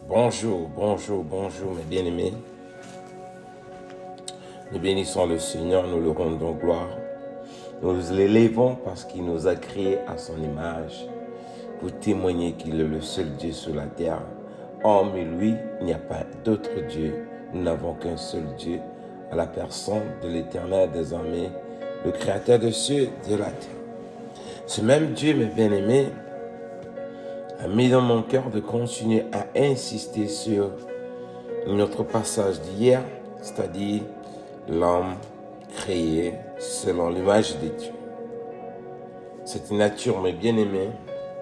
Bonjour, bonjour, bonjour mes bien-aimés. Nous bénissons le Seigneur, nous le rendons gloire. Nous l'élèvons parce qu'il nous a créés à son image pour témoigner qu'il est le seul Dieu sur la terre. Hormis lui, il n'y a pas d'autre Dieu. Nous n'avons qu'un seul Dieu, à la personne de l'Éternel des armées, le Créateur des cieux et de la terre. Ce même Dieu, mes bien-aimés, a mis dans mon cœur de continuer à insister sur notre passage d'hier, c'est-à-dire l'homme créé selon l'image de Dieu. Cette nature, mes bien-aimés,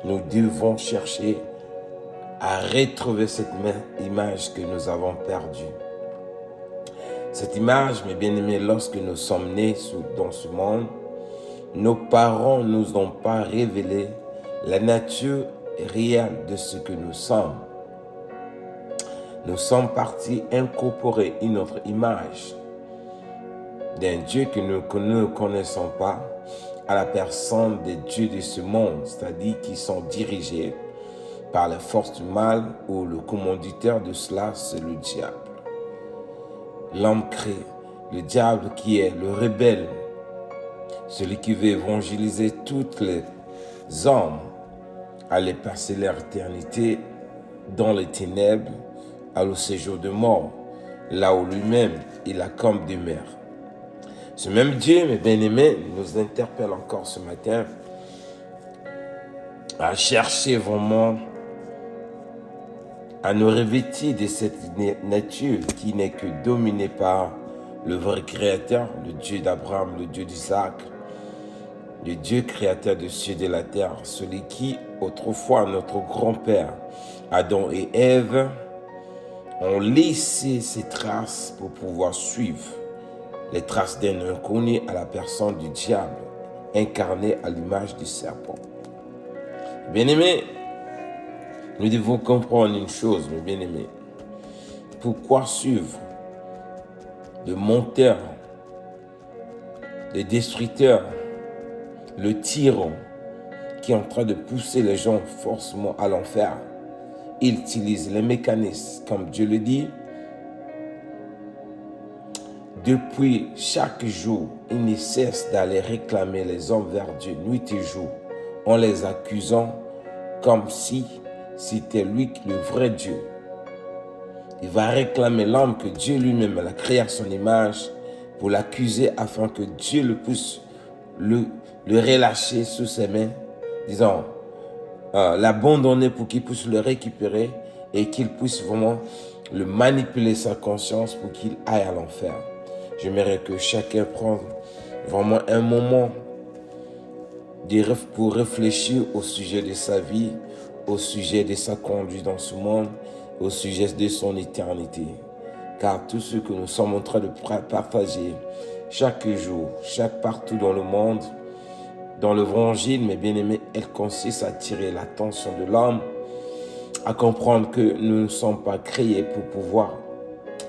nous devons chercher à retrouver cette image que nous avons perdue. Cette image, mes bien-aimés, lorsque nous sommes nés dans ce monde, nos parents ne nous ont pas révélé la nature réelle de ce que nous sommes. Nous sommes partis incorporer une autre image d'un Dieu que nous ne connaissons pas à la personne des dieux de ce monde, c'est-à-dire qui sont dirigés par les forces du mal ou le commanditaire de cela, c'est le diable. L'homme créé, le diable qui est le rebelle, celui qui veut évangéliser toutes les hommes, aller passer leur éternité dans les ténèbres, au séjour de mort, là où lui-même il a comme demeure. Ce même Dieu, mes bien-aimés, nous interpelle encore ce matin à chercher vraiment à nous revêtir de cette nature qui n'est que dominée par le vrai Créateur, le Dieu d'Abraham, le Dieu d'Isaac, le Dieu créateur des cieux et de la terre, celui qui, autrefois, notre grand-père, Adam et Ève, ont laissé ses traces pour pouvoir suivre les traces d'un inconnu à la personne du diable, incarné à l'image du serpent. Bien-aimés, nous devons comprendre une chose, mes bien-aimés. Pourquoi suivre le menteur, le destructeur, le tyran qui est en train de pousser les gens forcément à l'enfer? Il utilise les mécanismes, comme Dieu le dit. Depuis chaque jour, il ne cesse d'aller réclamer les hommes vers Dieu, nuit et jour, en les accusant comme si c'était lui le vrai Dieu. Il va réclamer l'homme que Dieu lui-même a créé à son image pour l'accuser afin que Dieu le puisse le relâcher sous ses mains, disons, l'abandonner pour qu'il puisse le récupérer et qu'il puisse vraiment le manipuler sa conscience pour qu'il aille à l'enfer. J'aimerais que chacun prenne vraiment un moment pour réfléchir au sujet de sa vie, au sujet de sa conduite dans ce monde, au sujet de son éternité. Car tout ce que nous sommes en train de partager chaque jour, partout dans le monde, dans l'évangile, mes bien-aimés, elle consiste à attirer l'attention de l'homme, à comprendre que nous ne sommes pas créés pour pouvoir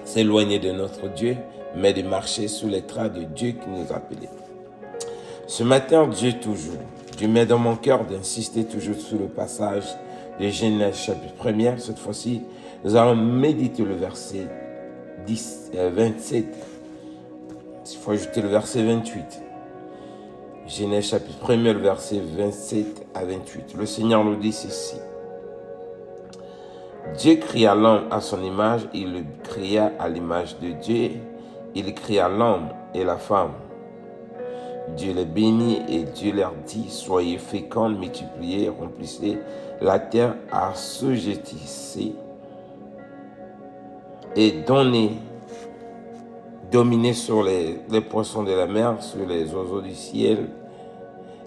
s'éloigner de notre Dieu, mais de marcher sous les traces de Dieu qui nous a appelés. Ce matin, Dieu met dans mon cœur d'insister toujours sur le passage de Genèse chapitre 1er. Cette fois-ci, nous allons méditer le verset 27. Il faut ajouter le verset 28. Genèse chapitre 1er, le verset 27 à 28. Le Seigneur nous dit ceci. Dieu créa l'homme à son image, il le créa à l'image de Dieu. Il créa l'homme et la femme. Dieu les bénit et Dieu leur dit, soyez féconds, multipliez, remplissez la terre, assujettissez et dominez sur les poissons de la mer, sur les oiseaux du ciel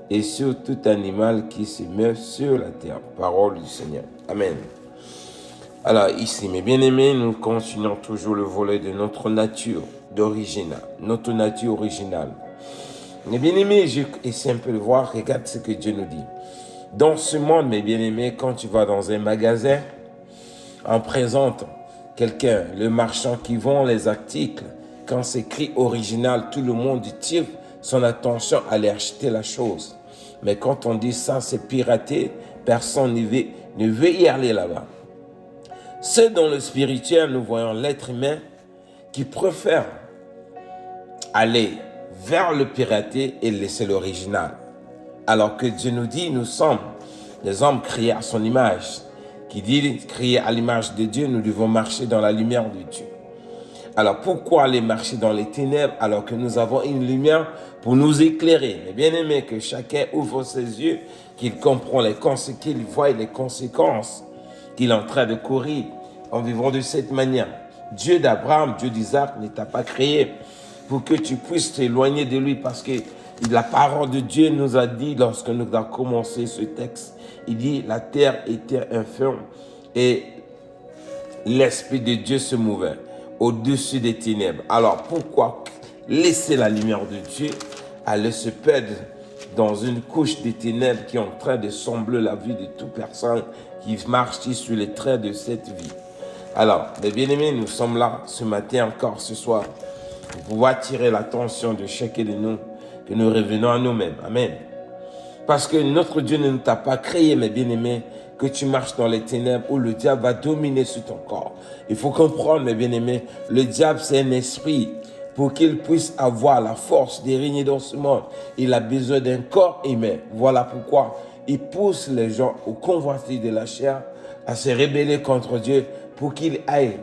et sur tout animal qui se meut sur la terre. Parole du Seigneur. Amen. Alors ici, mes bien-aimés, nous continuons toujours le volet de notre nature notre nature originale. Mes bien-aimés, j'essaie un peu de voir, regarde ce que Dieu nous dit. Dans ce monde, mes bien-aimés, quand tu vas dans un magasin, on présente quelqu'un, le marchand qui vend les articles, quand c'est écrit original, tout le monde tire son attention à aller acheter la chose. Mais quand on dit ça, c'est piraté, personne ne veut y aller là-bas. C'est dans le spirituel, nous voyons l'être humain qui préfère aller vers le piraté et laisser l'original. Alors que Dieu nous dit, nous sommes des hommes créés à son image. Qui dit, créés à l'image de Dieu, nous devons marcher dans la lumière de Dieu. Alors pourquoi aller marcher dans les ténèbres alors que nous avons une lumière pour nous éclairer? Mais bien aimé, que chacun ouvre ses yeux, qu'il comprend qu'il voit les conséquences qu'il est en train de courir en vivant de cette manière. Dieu d'Abraham, Dieu d'Isaac ne t'a pas créé pour que tu puisses t'éloigner de lui, parce que la parole de Dieu nous a dit, lorsque nous avons commencé ce texte, il dit la terre était infirme et l'Esprit de Dieu se mouvait au-dessus des ténèbres. Alors pourquoi laisser la lumière de Dieu aller se perdre dans une couche de ténèbres qui est en train de sombrer la vie de toute personne qui marche sur les traits de cette vie? Alors, mes bien-aimés, nous sommes là ce matin encore, ce soir, pour pouvoir attirer l'attention de chacun de nous, que nous revenons à nous-mêmes. Amen. Parce que notre Dieu ne t'a pas créé, mes bien-aimés, que tu marches dans les ténèbres où le diable va dominer sur ton corps. Il faut comprendre, mes bien-aimés, le diable, c'est un esprit. Pour qu'il puisse avoir la force de régner dans ce monde, il a besoin d'un corps humain. Voilà pourquoi il pousse les gens au convoitise de la chair à se rebeller contre Dieu pour qu'il ait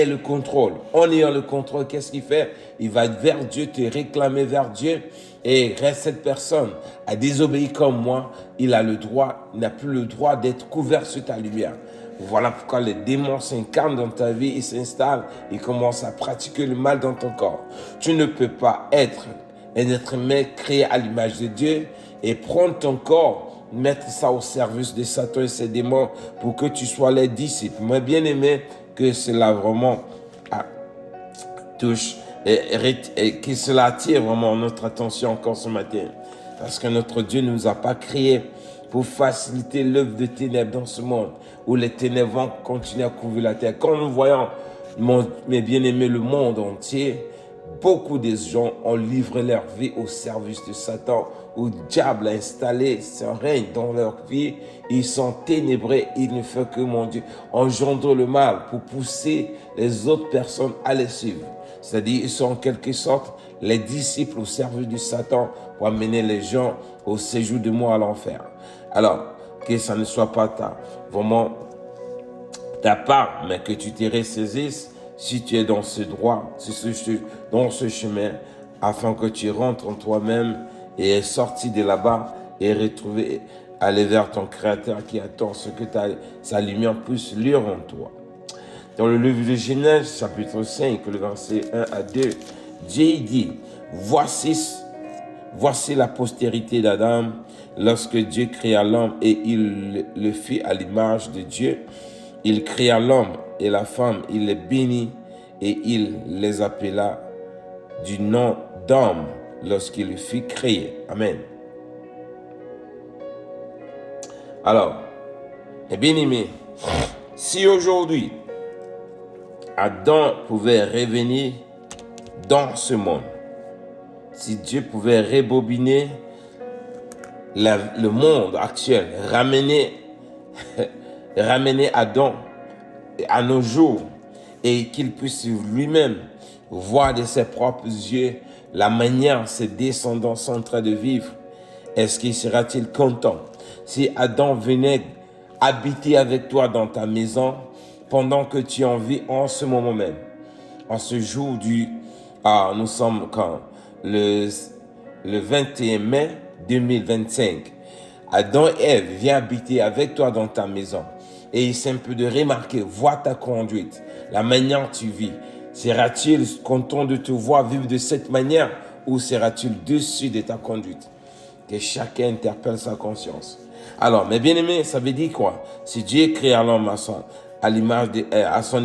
le contrôle. En ayant le contrôle, qu'est-ce qu'il fait? Il va vers Dieu, te réclamer vers Dieu. Et reste cette personne a désobéi comme moi, il n'a plus le droit d'être couvert sur ta lumière. Voilà pourquoi les démons s'incarnent dans ta vie, ils s'installent, ils commencent à pratiquer le mal dans ton corps. Tu ne peux pas être un être humain créé à l'image de Dieu et prendre ton corps, mettre ça au service de Satan et ses démons pour que tu sois les disciples. Moi, bien aimé, que cela vraiment touche et que cela attire vraiment notre attention encore ce matin. Parce que notre Dieu ne nous a pas créés pour faciliter l'œuvre de ténèbres dans ce monde, où les ténèbres vont continuer à couvrir la terre. Quand nous voyons, mes bien-aimés, le monde entier, beaucoup de gens ont livré leur vie au service de Satan, où le diable a installé son règne dans leur vie. Ils sont ténébrés, ils ne font que, mon Dieu, engendrer le mal pour pousser les autres personnes à les suivre. C'est-à-dire, ils sont en quelque sorte les disciples au service de Satan pour amener les gens au séjour de mort à l'enfer. Alors, que ça ne soit pas vraiment ta part, mais que tu te ressaisisses si tu es dans ce droit, dans ce chemin, afin que tu rentres en toi-même et es sorti de là-bas et retrouver, aller vers ton Créateur qui attend ce que sa lumière puisse luire en toi. Dans le livre de Genèse, chapitre 5, le verset 1 à 2, Dieu dit, voici la postérité d'Adam, lorsque Dieu créa l'homme et il le fit à l'image de Dieu. Il créa l'homme et la femme, il les bénit et il les appela du nom d'homme lorsqu'il les fit créer. Amen. Alors, mes bien-aimés, si aujourd'hui Adam pouvait revenir dans ce monde, si Dieu pouvait rebobiner le monde actuel, ramener Adam à nos jours et qu'il puisse lui-même voir de ses propres yeux la manière ses descendants sont en train de vivre, est-ce qu'il sera-t-il content? Si Adam venait habiter avec toi dans ta maison pendant que tu en vis en ce moment même, en ce jour nous sommes quand? Le 21 mai 2025. Adam et Ève viennent habiter avec toi dans ta maison. Et il simple de remarquer, vois ta conduite, la manière dont tu vis. Sera-t-il content de te voir vivre de cette manière ou sera-t-il déçu de ta conduite? Que chacun interpelle sa conscience. Alors, mes bien-aimés, ça veut dire quoi? Si Dieu crée l'homme à son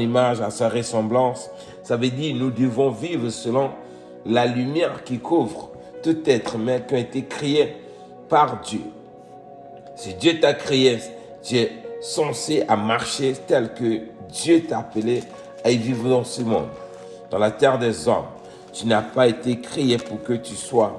image, à sa ressemblance, ça veut dire nous devons vivre selon la lumière qui couvre tout être humain qui a été créé par Dieu. Si Dieu t'a créé, tu es censé à marcher tel que Dieu t'a appelé à y vivre dans ce monde, dans la terre des hommes. Tu n'as pas été créé pour que tu sois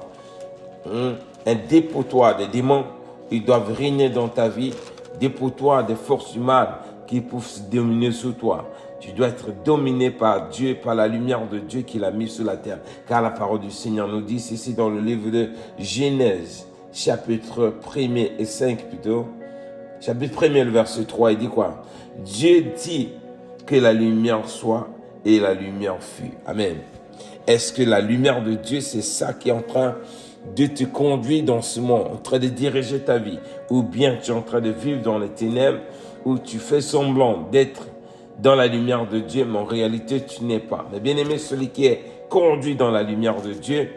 un dépotoir des démons. Ils doivent régner dans ta vie, dépotoir des forces du mal qui puisse dominer sur toi. Tu dois être dominé par Dieu, par la lumière de Dieu qu'il a mis sur la terre. Car la parole du Seigneur nous dit ici dans le livre de Genèse, chapitre 1er et 5 plutôt. Chapitre 1er, le verset 3, il dit quoi? Dieu dit que la lumière soit et la lumière fut. Amen. Est-ce que la lumière de Dieu, c'est ça qui est en train de te conduire dans ce monde, en train de diriger ta vie? Ou bien tu es en train de vivre dans les ténèbres, où tu fais semblant d'être dans la lumière de Dieu, mais en réalité, tu n'es pas. Mais bien aimé, celui qui est conduit dans la lumière de Dieu,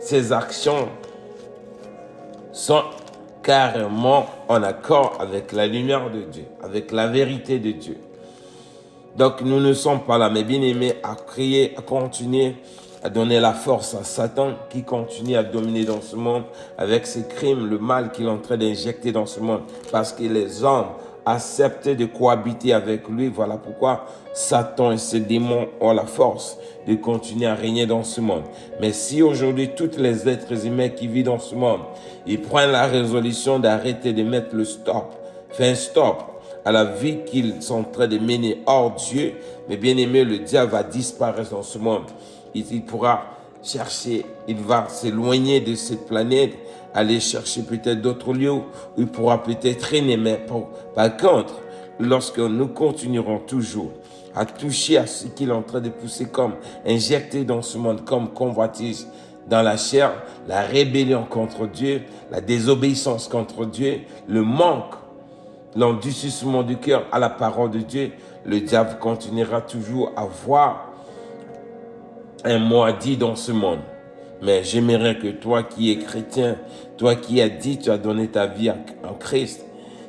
ses actions sont carrément en accord avec la lumière de Dieu, avec la vérité de Dieu. Donc, nous ne sommes pas là, mais bien aimés, à crier, à continuer, à donner la force à Satan qui continue à dominer dans ce monde avec ses crimes, le mal qu'il est en train d'injecter dans ce monde. Parce que les hommes acceptent de cohabiter avec lui. Voilà pourquoi Satan et ses démons ont la force de continuer à régner dans ce monde. Mais si aujourd'hui, tous les êtres humains qui vivent dans ce monde, ils prennent la résolution d'arrêter de mettre le stop, faire un stop à la vie qu'ils sont en train de mener hors Dieu, mais bien aimé, le diable va disparaître dans ce monde. Il pourra chercher, il va s'éloigner de cette planète, aller chercher peut-être d'autres lieux où il pourra peut-être régner. Mais par contre, lorsque nous continuerons toujours à toucher à ce qu'il est en train de pousser comme injecter dans ce monde, comme convoitise dans la chair, la rébellion contre Dieu, la désobéissance contre Dieu, le manque, l'endurcissement du cœur à la parole de Dieu, le diable continuera toujours à voir un mot à dire dans ce monde. Mais j'aimerais que toi qui es chrétien, toi qui as dit, tu as donné ta vie en Christ,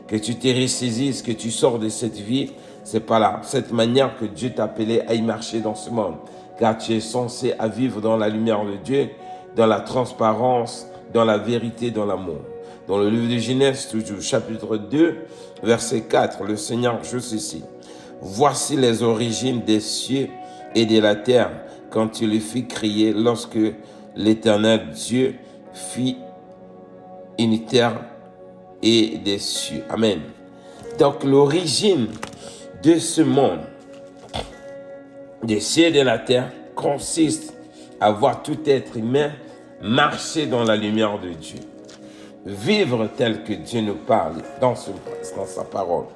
que tu te ressaisisses, que tu sors de cette vie. C'est pas là, cette manière que Dieu t'a appelé à y marcher dans ce monde. Car tu es censé à vivre dans la lumière de Dieu, dans la transparence, dans la vérité, dans l'amour. Dans le livre de Genèse, toujours, chapitre 2, verset 4, le Seigneur joue ceci. Voici les origines des cieux et de la terre, quand tu les fis crier, lorsque l'Éternel Dieu fit une terre et des cieux. Amen. Donc l'origine de ce monde, des cieux et de la terre, consiste à voir tout être humain marcher dans la lumière de Dieu. Vivre tel que Dieu nous parle dans sa parole.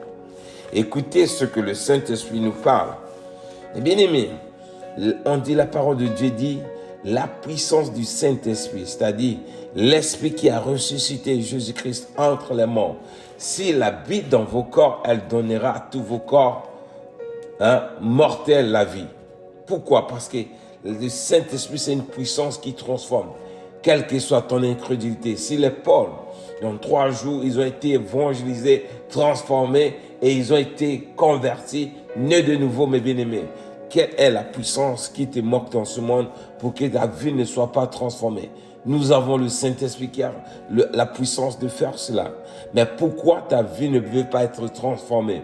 Écoutez ce que le Saint-Esprit nous parle. Et bien aimé, on dit, la parole de Dieu dit, la puissance du Saint-Esprit, c'est-à-dire l'Esprit qui a ressuscité Jésus-Christ entre les morts. S'il habite dans vos corps, elle donnera à tous vos corps mortels la vie. Pourquoi? Parce que le Saint-Esprit, c'est une puissance qui transforme, quelle que soit ton incrédulité. Si les Paul, dans 3 jours, ils ont été évangélisés, transformés, et ils ont été convertis, nés de nouveau, mes bien-aimés. Quelle est la puissance qui te manque dans ce monde pour que ta vie ne soit pas transformée? Nous avons le Saint-Esprit qui a la puissance de faire cela. Mais pourquoi ta vie ne peut pas être transformée?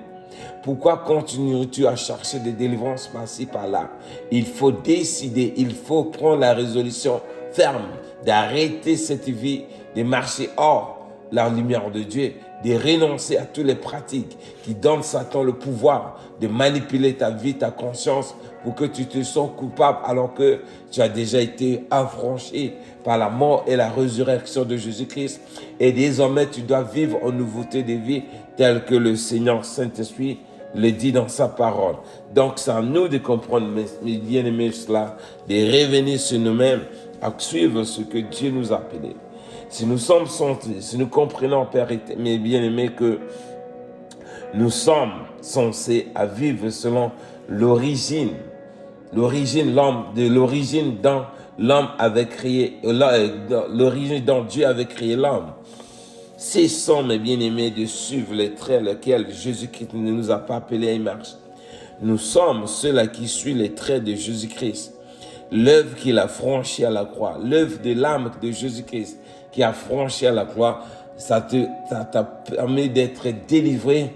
Pourquoi continues-tu à chercher des délivrances par-ci, par-là? Il faut décider, il faut prendre la résolution ferme d'arrêter cette vie, de marcher hors la lumière de Dieu, de renoncer à toutes les pratiques qui donnent Satan le pouvoir de manipuler ta vie, ta conscience, pour que tu te sens coupable alors que tu as déjà été affranchi par la mort et la résurrection de Jésus-Christ. Et désormais, tu dois vivre en nouveauté de vie telle que le Seigneur Saint-Esprit le dit dans sa parole. Donc, c'est à nous de comprendre, mes bien-aimés, cela, de revenir sur nous-mêmes, à suivre ce que Dieu nous a appelé. Si nous sommes sentis, si nous comprenons, Père, mes bien-aimés, que nous sommes censés à vivre selon l'origine dont l'homme avait créé, l'origine dont Dieu avait créé l'homme. Cessons, mes bien-aimés, de suivre les traits lesquels Jésus-Christ ne nous a pas appelés à y marcher. Nous sommes ceux-là qui suivent les traits de Jésus-Christ. L'œuvre qu'il a franchie à la croix, l'œuvre de l'âme de Jésus-Christ qui a franchi à la croix, ça t'a permis d'être délivré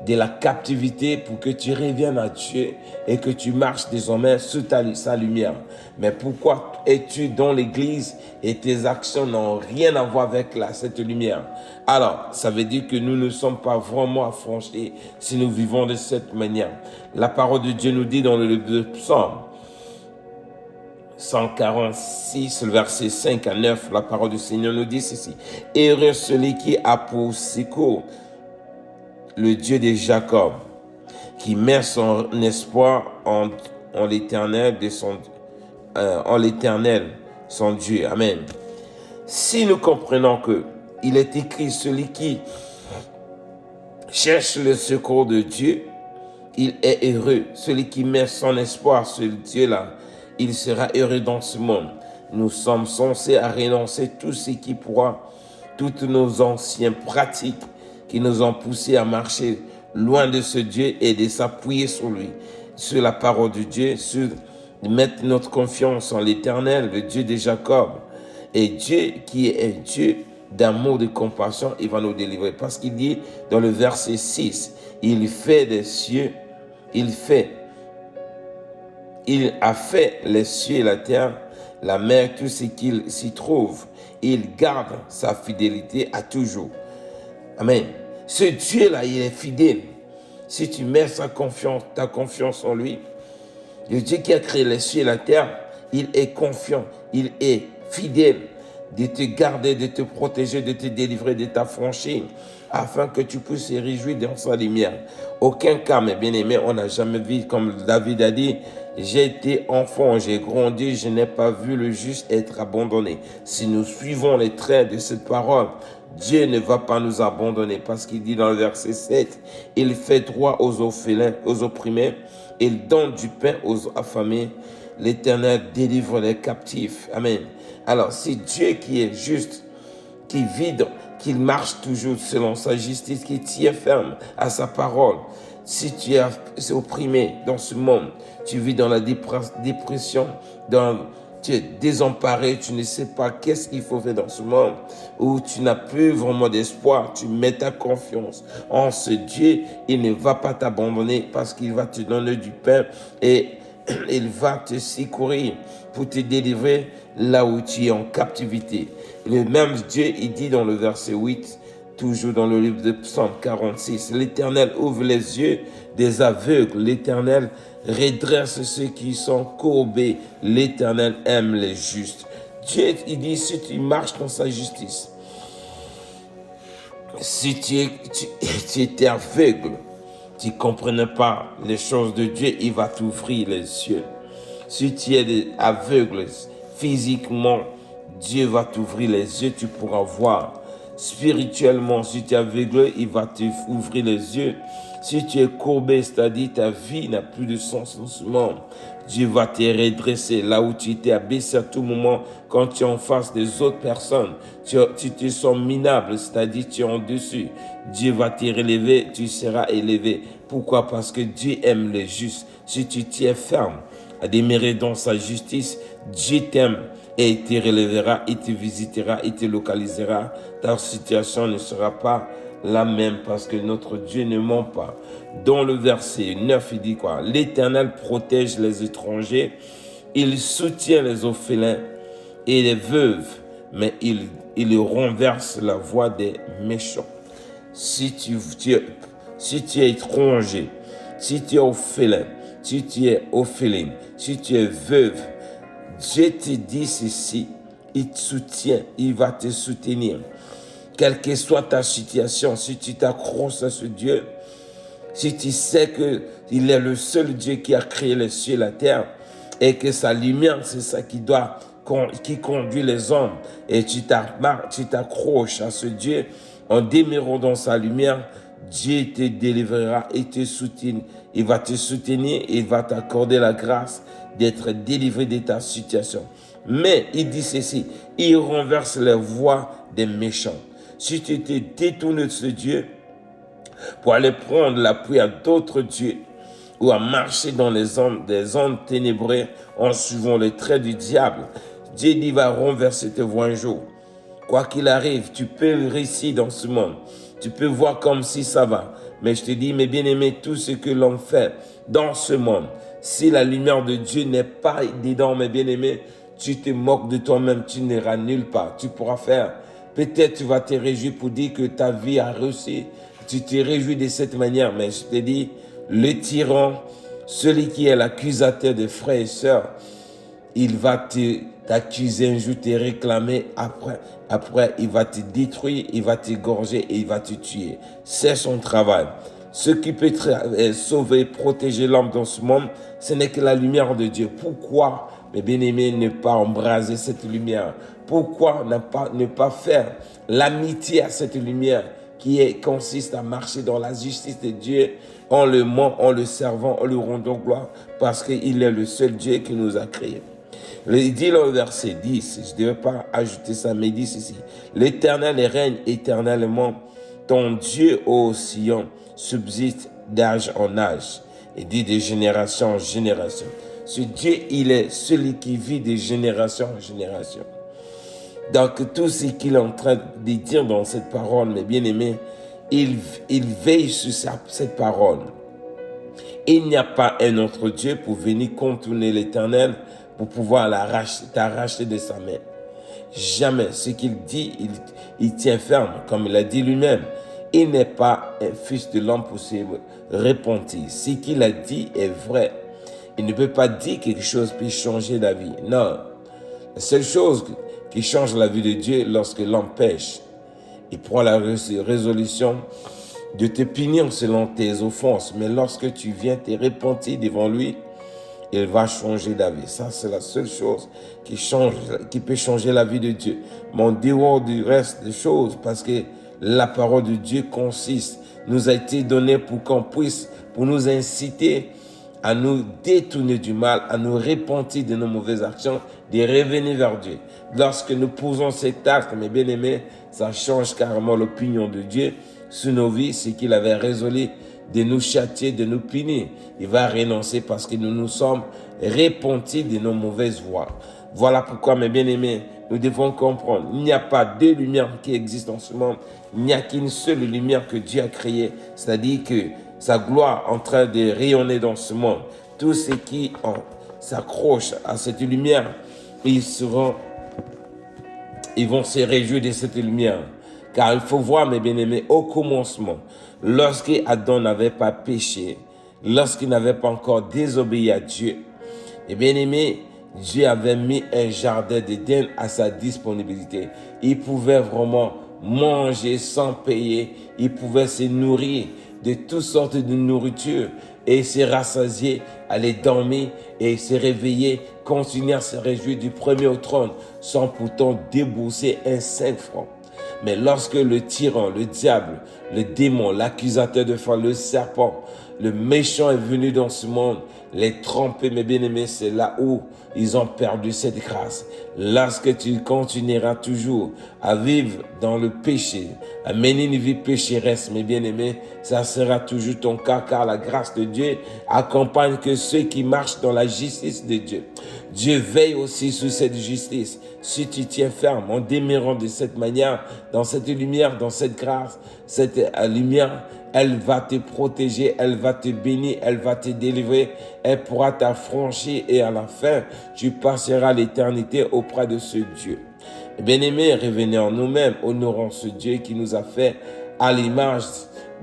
de la captivité pour que tu reviennes à Dieu et que tu marches désormais sous sa lumière. Mais pourquoi es-tu dans l'église et tes actions n'ont rien à voir avec cette lumière? Alors, ça veut dire que nous ne sommes pas vraiment affranchis si nous vivons de cette manière. La parole de Dieu nous dit dans le livre de Psaume 146, le verset 5 à 9, la parole du Seigneur nous dit ceci. Heureux celui qui a pour secours le Dieu de Jacob, qui met son espoir en l'Éternel, son Dieu. Amen. Si nous comprenons que il est écrit, celui qui cherche le secours de Dieu, il est heureux. Celui qui met son espoir sur Dieu-là, il sera heureux dans ce monde. Nous sommes censés à renoncer tout ce qui pourra, toutes nos anciennes pratiques qui nous ont poussés à marcher loin de ce Dieu et de s'appuyer sur lui, sur la parole de Dieu, sur mettre notre confiance en l'Éternel, le Dieu de Jacob. Et Dieu qui est Dieu d'amour, de compassion, il va nous délivrer. Parce qu'il dit dans le verset 6, il fait des cieux, il a fait les cieux et la terre, la mer, tout ce qu'il s'y trouve. Il garde sa fidélité à toujours. Amen. Ce Dieu-là, il est fidèle. Si tu mets ta confiance en lui, le Dieu qui a créé les cieux et la terre, il est confiant, il est fidèle de te garder, de te protéger, de te délivrer, de t'affranchir, afin que tu puisses te réjouir dans sa lumière. Aucun cas, mes bien-aimés, on n'a jamais vu, comme David a dit, j'ai été enfant, j'ai grandi, je n'ai pas vu le juste être abandonné. Si nous suivons les traits de cette parole, Dieu ne va pas nous abandonner, parce qu'il dit dans le verset 7, il fait droit aux orphelins, aux opprimés, il donne du pain aux affamés, l'Éternel délivre les captifs. Amen. Alors, c'est Dieu qui est juste, qui vit, qui marche toujours selon sa justice, qui tient ferme à sa parole. Si tu es opprimé dans ce monde, tu vis dans la dépression, tu es désemparé, tu ne sais pas qu'est-ce qu'il faut faire dans ce monde, où tu n'as plus vraiment d'espoir, tu mets ta confiance en ce Dieu, il ne va pas t'abandonner parce qu'il va te donner du pain et il va te secourir pour te délivrer là où tu es en captivité. Le même Dieu, il dit dans le verset 8, toujours dans le livre de Psaume 46, l'Éternel ouvre les yeux des aveugles, l'Éternel redresse ceux qui sont courbés, l'Éternel aime les justes. Dieu, il dit, si tu marches dans sa justice, si tu étais aveugle, tu ne comprenais pas les choses de Dieu, il va t'ouvrir les yeux. Si tu es aveugle physiquement, Dieu va t'ouvrir les yeux, tu pourras voir. Spirituellement, si tu es aveugle, il va t'ouvrir les yeux. Si tu es courbé, c'est-à-dire ta vie n'a plus de sens en ce monde, Dieu va te redresser là où tu t'es abaissé à tout moment quand tu es en face des autres personnes. Tu te sens minable, c'est-à-dire tu es en dessus. Dieu va te relever, tu seras élevé. Pourquoi? Parce que Dieu aime les justes. Si tu tiens ferme à demeurer dans sa justice, Dieu t'aime et il te relèvera, il te visitera, il te localisera. Ta situation ne sera pas la même parce que notre Dieu ne ment pas. Dans le verset 9, il dit quoi? L'Éternel protège les étrangers, il soutient les orphelins et les veuves, mais il renverse la voie des méchants. Si tu es étranger, si tu es orphelin, si tu es orpheline, si tu es veuve, Dieu te dit ceci, il te soutient, il va te soutenir. Quelle que soit ta situation, si tu t'accroches à ce Dieu, si tu sais qu'il est le seul Dieu qui a créé les cieux et la terre, et que sa lumière, c'est ça qui conduit les hommes, et tu t'accroches à ce Dieu, en demeurant dans sa lumière, Dieu te délivrera et te soutient. Il va te soutenir, il va t'accorder la grâce d'être délivré de ta situation. Mais il dit ceci, il renverse les voies des méchants. Si tu te détournes de ce Dieu pour aller prendre l'appui à d'autres dieux ou à marcher dans des ondes ténébreuses en suivant les traits du diable, Dieu dit va renverser tes voies un jour. Quoi qu'il arrive, tu peux réussir dans ce monde. Tu peux voir comme si ça va. Mais je te dis, mes bien-aimés, tout ce que l'on fait dans ce monde, si la lumière de Dieu n'est pas dedans, mes bien-aimés, tu te moques de toi-même, tu n'iras nulle part. Tu pourras faire. Peut-être tu vas te réjouir pour dire que ta vie a réussi. Tu te réjouis de cette manière. Mais je te dis, le tyran, celui qui est l'accusateur de frères et sœurs, il va t'accuser un jour, te réclamer. Après, il va te détruire, il va t'égorger et il va te tuer. C'est son travail. Ce qui peut sauver, protéger l'homme dans ce monde, ce n'est que la lumière de Dieu. Pourquoi, mes bien-aimés, ne pas embraser cette lumière? Pourquoi ne pas faire l'amitié à cette lumière qui consiste à marcher dans la justice de Dieu en le aimant, en le servant, en lui rendant gloire, parce qu'il est le seul Dieu qui nous a créés. Il dit le verset 10, je ne devais pas ajouter ça, mais il dit ceci: l'Éternel règne éternellement, ton Dieu, ô Sion, subsiste d'âge en âge, et dit de génération en génération. Ce Dieu, il est celui qui vit de génération en génération. Donc tout ce qu'il est en train de dire dans cette parole, mes bien-aimés, il veille sur cette parole. Il n'y a pas un autre Dieu pour venir contourner l'Éternel, pour pouvoir t'arracher de sa main. Jamais. Ce qu'il dit, il tient ferme, comme il a dit lui-même. Il n'est pas un fils de l'homme pour se repentir. Ce qu'il a dit est vrai. Il ne peut pas dire quelque chose pour changer la vie. Non. La seule chose qui change la vie de Dieu lorsque l'homme pêche, il prend la résolution de te punir selon tes offenses. Mais lorsque tu viens te repentir devant lui, il va changer la vie. Ça, c'est la seule chose qui peut changer la vie de Dieu. Mais en dehors du reste des choses, parce que la parole de Dieu nous a été donnée pour pour nous inciter à nous détourner du mal, à nous repentir de nos mauvaises actions, de revenir vers Dieu. Lorsque nous posons cet acte, mes bien-aimés, ça change carrément l'opinion de Dieu sur nos vies, ce qu'il avait résolu de nous châtier, de nous punir. Il va renoncer parce que nous nous sommes repentis de nos mauvaises voies. Voilà pourquoi, mes bien-aimés, nous devons comprendre, il n'y a pas deux lumières qui existent en ce monde. Il n'y a qu'une seule lumière que Dieu a créée, c'est-à-dire que sa gloire est en train de rayonner dans ce monde. Tous ceux qui s'accrochent à cette lumière, ils vont se réjouir de cette lumière. Car il faut voir, mes bien-aimés, au commencement, lorsque Adam n'avait pas péché, lorsqu'il n'avait pas encore désobéi à Dieu, mes bien-aimés, Dieu avait mis un jardin d'Éden à sa disponibilité. Il pouvait vraiment manger sans payer. Il pouvait se nourrir de toutes sortes de nourriture et se rassasier, aller dormir et se réveiller, continuer à se réjouir du premier au trône sans pourtant débourser un 5 francs. Mais lorsque le tyran, le diable, le démon, l'accusateur de foi, le serpent, le méchant est venu dans ce monde, les tromper, mes bien-aimés, c'est là où ils ont perdu cette grâce. Lorsque tu continueras toujours à vivre dans le péché, à mener une vie pécheresse, mes bien-aimés, ça sera toujours ton cas, car la grâce de Dieu accompagne que ceux qui marchent dans la justice de Dieu. Dieu veille aussi sur cette justice. Si tu tiens ferme en demeurant de cette manière, dans cette lumière, dans cette grâce, cette lumière, elle va te protéger, elle va te bénir, elle va te délivrer, elle pourra t'affranchir et à la fin, tu passeras l'éternité auprès de ce Dieu. Bien-aimés, revenez en nous-mêmes, honorons ce Dieu qui nous a fait à l'image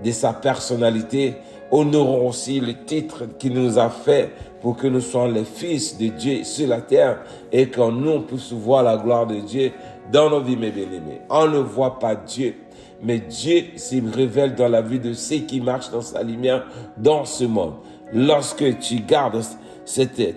de sa personnalité. Honorons aussi le titre qu'il nous a fait pour que nous soyons les fils de Dieu sur la terre et que nous puissions voir la gloire de Dieu dans nos vies, mes bien-aimés. On ne voit pas Dieu, mais Dieu s'y révèle dans la vie de ceux qui marchent dans sa lumière dans ce monde. Lorsque tu gardes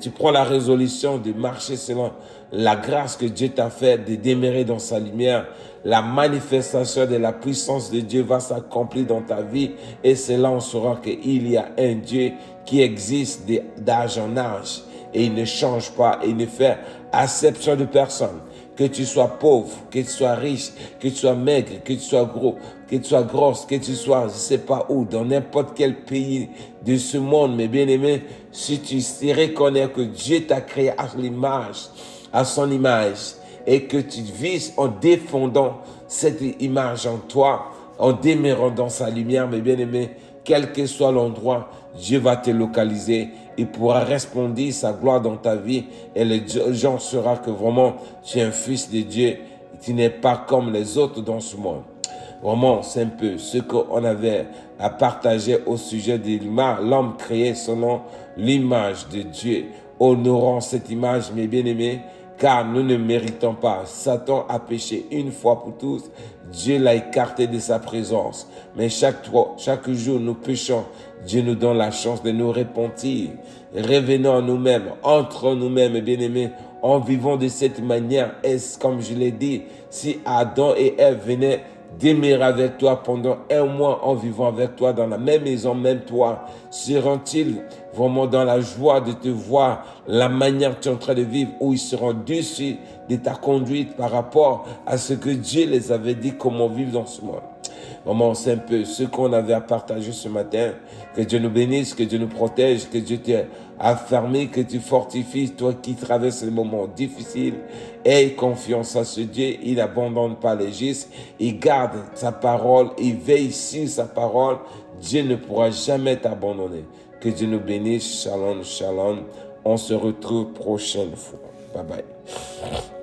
tu prends la résolution de marcher selon la grâce que Dieu t'a fait, de demeurer dans sa lumière, la manifestation de la puissance de Dieu va s'accomplir dans ta vie et c'est là on saura qu'il y a un Dieu qui existe d'âge en âge et il ne change pas et il ne fait acception de personne. Que tu sois pauvre, que tu sois riche, que tu sois maigre, que tu sois gros, que tu sois grosse, que tu sois, je ne sais pas où, dans n'importe quel pays de ce monde, mes bien-aimés, si tu reconnais que Dieu t'a créé à son image, et que tu vises en défendant cette image en toi, en demeurant dans sa lumière, mes bien-aimés, quel que soit l'endroit, Dieu va te localiser. Il pourra resplendir sa gloire dans ta vie et les gens sauront que vraiment tu es un fils de Dieu. Tu n'es pas comme les autres dans ce monde. Vraiment, c'est un peu ce qu'on avait à partager au sujet de l'homme créé selon l'image de Dieu. Honorons cette image, mes bien-aimés, car nous ne méritons pas. Satan a péché une fois pour tous. Dieu l'a écarté de sa présence. Mais chaque jour, nous péchons. Dieu nous donne la chance de nous repentir. Revenons à nous-mêmes, entre nous-mêmes, bien-aimés, en vivant de cette manière. Est-ce comme je l'ai dit, si Adam et Ève venaient demeurer avec toi pendant un mois en vivant avec toi dans la même maison, même toi, seront-ils vraiment dans la joie de te voir la manière que tu es en train de vivre, ou ils seront déçus de ta conduite par rapport à ce que Dieu les avait dit comment vivre dans ce monde? Vraiment, c'est un peu ce qu'on avait à partager ce matin. Que Dieu nous bénisse, que Dieu nous protège, que Dieu t'ait affermi, que tu fortifies, toi qui traverses les moments difficiles. Aie confiance à ce Dieu, il n'abandonne pas les justes, il garde sa parole, il veille sur sa parole. Dieu ne pourra jamais t'abandonner. Que Dieu nous bénisse, shalom, shalom. On se retrouve prochaine fois. Bye bye.